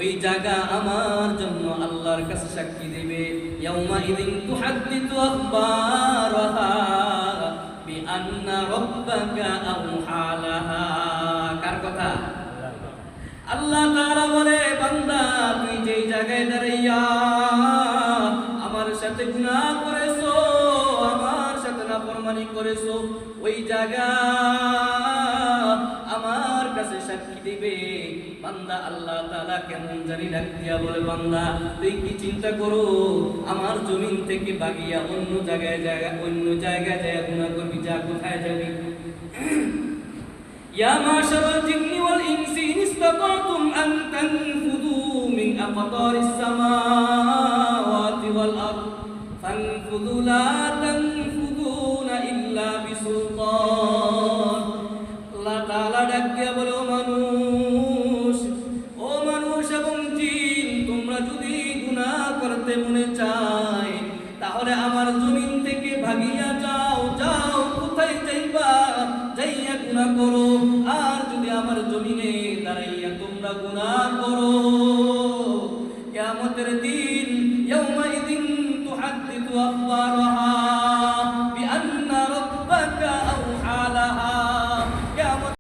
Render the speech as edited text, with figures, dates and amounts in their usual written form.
ওই জায়গা আমার জন্য আল্লাহর কাছে সাক্ষী দেবে। ইয়াউমা ইদিন তুহাদ্দিতু আখবারাহা বিআন্না রাব্বাকা আওহা লাহা। কার কথা? আল্লাহ তাআলা বলে, বান্দা তুই যেই জায়গায় দাঁড়াইয়া আমার সাথে গুনাহ করেছো, আমার সাথে নাফরমানি করেছো, ওই জায়গা আমার কাছে সাক্ষী দিবে। বান্দা আল্লাহ তাআলা কেমন জানি ডাক দিয়া বলে, বান্দা তুই কি চিন্তা করো আমার জমিন থেকে ভাগিয়া অন্য জায়গায় যায় গুনাহ করবি? যা, কোথায় যাবি? يا معشر الجن والإنس إن استطعتم أن تنفذوا من أقطار السماوات والأرض فانفذوا لا تنفذون إلا بسلطان। আল্লাহ তাআলা ডাক দিয়া বলে, ও মানুষ এবং জিন, তোমরা যদি গুনাহ করতে মনে চায় তাহলে আমার জমিন থেকে ভাগিয়া যাও। কোথায় যাইবা? যাইয়া গুনাহ করো। আর যদি আমার জমিনে দাঁড়াইয়া তোমরা গুনাহ করো, কিয়ামতের দিন ইয়াউমাইদিন তুহাদ্দিতু আখবারাহা